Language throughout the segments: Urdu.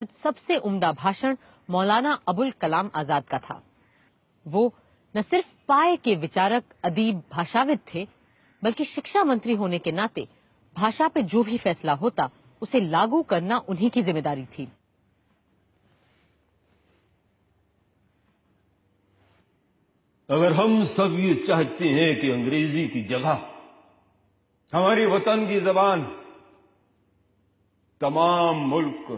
سب سے عمدہ بھاشن مولانا ابو الکلام آزاد کا تھا۔ وہ نہ صرف پائے کے وچارک، ادیب، بھاشاود تھے، بلکہ شکشا منتری ہونے کے ناطے بھاشا پہ جو بھی فیصلہ ہوتا اسے لاگو کرنا انہی کی ذمہ داری تھی۔ اگر ہم سب یہ چاہتے ہیں کہ انگریزی کی جگہ ہماری وطن کی زبان تمام ملک،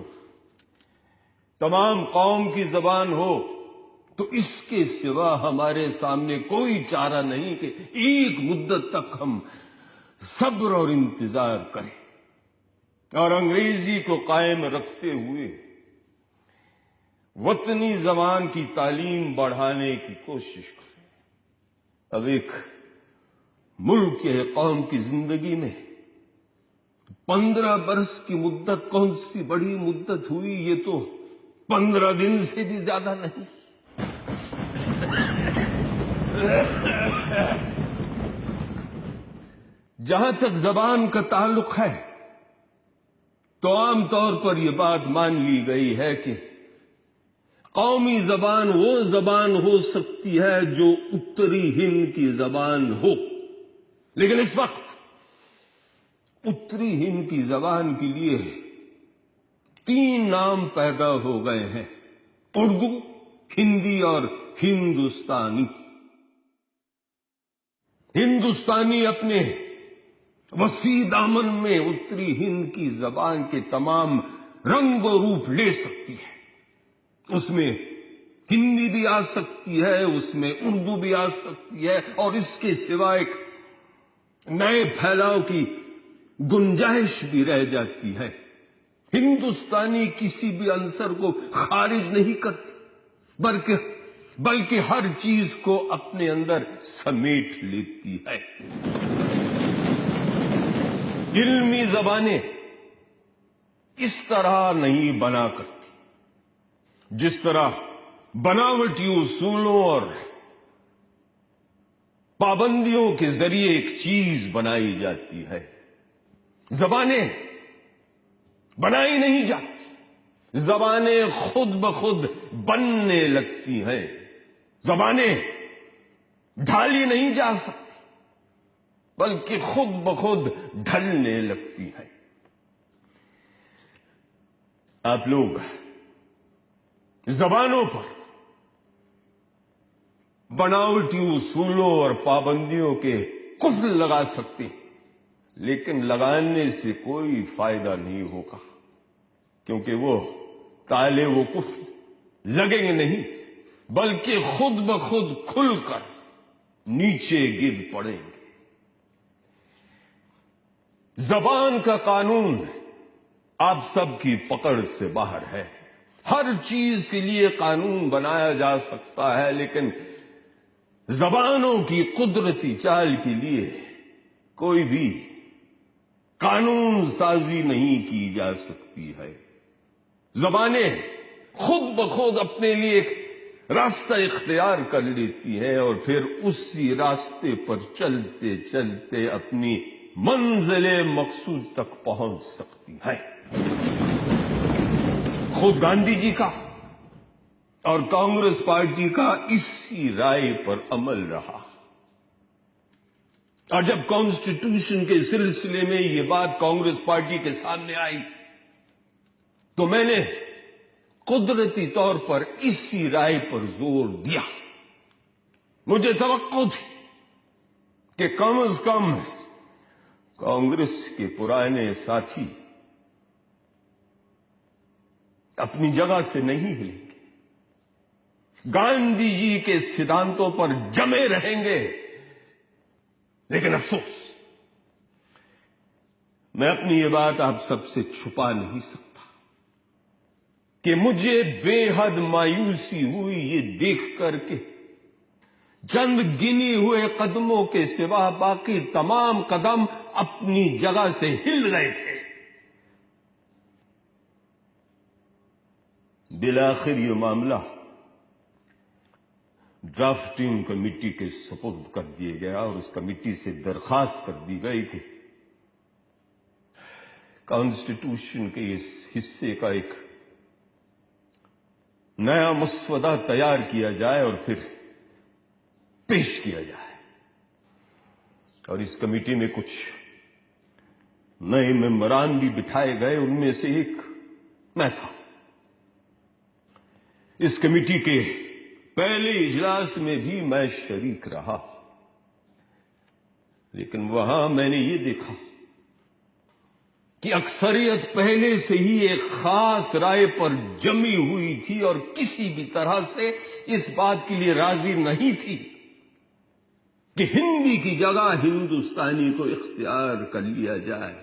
تمام قوم کی زبان ہو، تو اس کے سوا ہمارے سامنے کوئی چارہ نہیں کہ ایک مدت تک ہم صبر اور انتظار کریں اور انگریزی کو قائم رکھتے ہوئے وطنی زبان کی تعلیم بڑھانے کی کوشش کریں۔ اب ایک ملک یا قوم کی زندگی میں 15 برس کی مدت کون سی بڑی مدت ہوئی؟ یہ تو 15 دن سے بھی زیادہ نہیں۔ جہاں تک زبان کا تعلق ہے تو عام طور پر یہ بات مان لی گئی ہے کہ قومی زبان وہ زبان ہو سکتی ہے جو اتری ہند کی زبان ہو، لیکن اس وقت اتری ہند کی زبان کے لیے 3 نام پیدا ہو گئے ہیں: اردو، ہندی اور ہندوستانی۔ ہندوستانی اپنے وسیع دامن میں اتری ہند کی زبان کے تمام رنگ و روپ لے سکتی ہے۔ اس میں ہندی بھی آ سکتی ہے، اس میں اردو بھی آ سکتی ہے، اور اس کے سوا ایک نئے پھیلاؤ کی گنجائش بھی رہ جاتی ہے۔ ہندوستانی کسی بھی عنصر کو خارج نہیں کرتی، بلکہ ہر چیز کو اپنے اندر سمیٹ لیتی ہے۔ علمی زبانیں اس طرح نہیں بنا کرتی جس طرح بناوٹی اصولوں اور پابندیوں کے ذریعے ایک چیز بنائی جاتی ہے۔ زبانیں بنائی نہیں جاتی، زبانیں خود بخود بننے لگتی ہیں۔ زبانیں ڈھالی نہیں جا سکتی، بلکہ خود بخود ڈھلنے لگتی ہیں۔ آپ لوگ زبانوں پر بناوٹی اصولوں اور پابندیوں کے قفل لگا سکتے، لیکن لگانے سے کوئی فائدہ نہیں ہوگا، کیونکہ وہ تالے و قفل لگیں گے نہیں، بلکہ خود بخود کھل کر نیچے گر پڑیں گے۔ زبان کا قانون آپ سب کی پکڑ سے باہر ہے۔ ہر چیز کے لیے قانون بنایا جا سکتا ہے، لیکن زبانوں کی قدرتی چال کے لیے کوئی بھی قانون سازی نہیں کی جا سکتی ہے۔ زبانیں خود بخود اپنے لیے ایک راستہ اختیار کر لیتی ہیں اور پھر اسی راستے پر چلتے چلتے اپنی منزل مقصود تک پہنچ سکتی ہے۔ خود گاندھی جی کا اور کانگریس پارٹی کا اسی رائے پر عمل رہا، اور جب کانسٹیٹیوشن کے سلسلے میں یہ بات کانگریس پارٹی کے سامنے آئی تو میں نے قدرتی طور پر اسی رائے پر زور دیا۔ مجھے توقع تھی کہ کم از کم کانگریس کے پرانے ساتھی اپنی جگہ سے نہیں ہلیں گے، گاندھی جی کے سدھانتوں پر جمے رہیں گے، لیکن افسوس میں اپنی یہ بات آپ سب سے چھپا نہیں سکتا کہ مجھے بے حد مایوسی ہوئی یہ دیکھ کر کے چند گنی ہوئے قدموں کے سوا باقی تمام قدم اپنی جگہ سے ہل رہے تھے۔ بالآخر یہ معاملہ ڈرافٹنگ کمیٹی کے سپرد کر دیا گیا، اور اس کمیٹی سے درخواست کر دی گئی کہ کانسٹیٹیوشن کے اس حصے کا ایک نیا مسودہ تیار کیا جائے اور پھر پیش کیا جائے. اور اس کمیٹی میں کچھ نئے ممبران بھی بٹھائے گئے. ان میں سے ایک میں تھا. اس کمیٹی کے پہلے اجلاس میں بھی میں شریک رہا، لیکن وہاں میں نے یہ دیکھا کہ اکثریت پہلے سے ہی ایک خاص رائے پر جمی ہوئی تھی اور کسی بھی طرح سے اس بات کے لیے راضی نہیں تھی کہ ہندی کی جگہ ہندوستانی کو اختیار کر لیا جائے،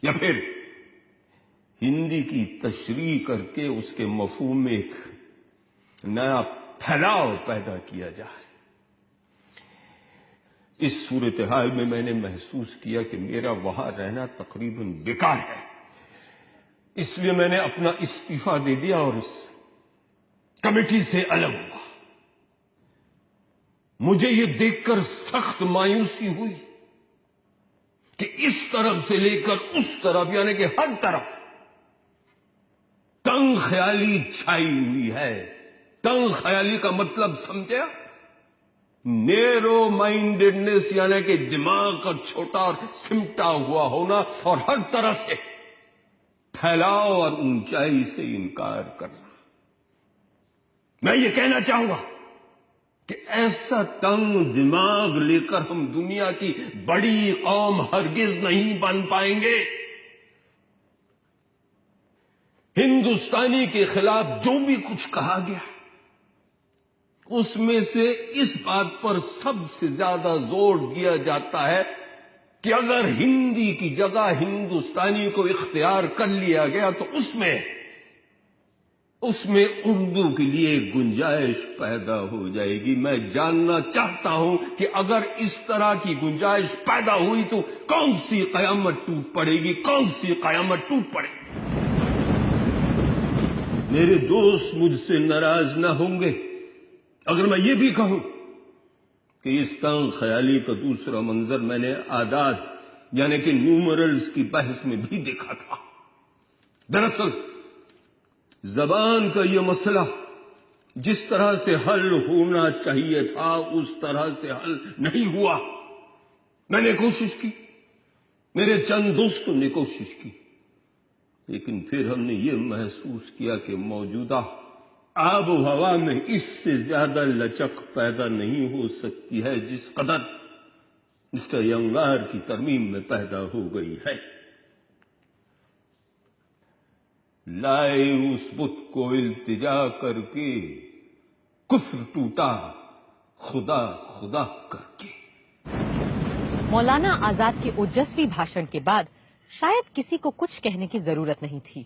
یا پھر ہندی کی تشریح کر کے اس کے مفہوم میں ایک نیا پھیلاؤ پیدا کیا جائے. اس صورتحال میں میں نے محسوس کیا کہ میرا وہاں رہنا تقریباً بیکار ہے. اس لیے میں نے اپنا استعفیٰ دے دیا اور اس کمیٹی سے الگ ہوا. مجھے یہ دیکھ کر سخت مایوسی ہوئی کہ اس طرف سے لے کر اس طرف، یعنی کہ ہر طرف تنگ خیالی چھائی ہوئی ہے. تنگ خیالی کا مطلب سمجھا؟ نیرو مائنڈڈنس، یعنی کہ دماغ کا چھوٹا اور سمٹا ہوا ہونا، اور ہر طرح سے پھیلاؤ اور اونچائی سے انکار کرنا. میں یہ کہنا چاہوں گا کہ ایسا تنگ دماغ لے کر ہم دنیا کی بڑی قوم ہرگز نہیں بن پائیں گے. ہندوستانی کے خلاف جو بھی کچھ کہا گیا، اس میں سے اس بات پر سب سے زیادہ زور دیا جاتا ہے کہ اگر ہندی کی جگہ ہندوستانی کو اختیار کر لیا گیا تو اس میں اردو کے لیے گنجائش پیدا ہو جائے گی. میں جاننا چاہتا ہوں کہ اگر اس طرح کی گنجائش پیدا ہوئی تو کون سی قیامت ٹوٹ پڑے گی، کون سی قیامت ٹوٹ پڑے گی. میرے دوست مجھ سے ناراض نہ ہوں گے اگر میں یہ بھی کہوں کہ اس تنگ خیالی کا دوسرا منظر میں نے اعداد، یعنی کہ نیومرلز کی بحث میں بھی دیکھا تھا. دراصل زبان کا یہ مسئلہ جس طرح سے حل ہونا چاہیے تھا اس طرح سے حل نہیں ہوا. میں نے کوشش کی، میرے چند دوستوں نے کوشش کی، لیکن پھر ہم نے یہ محسوس کیا کہ موجودہ آب و ہوا میں اس سے زیادہ لچک پیدا نہیں ہو سکتی ہے جس قدر مسٹر ینگار کی ترمیم میں پیدا ہو گئی ہے. لائے اس بت کو التجا کر کے، کفر ٹوٹا خدا خدا کر کے. مولانا آزاد کے اوجسوی بھاشن کے بعد شاید کسی کو کچھ کہنے کی ضرورت نہیں تھی.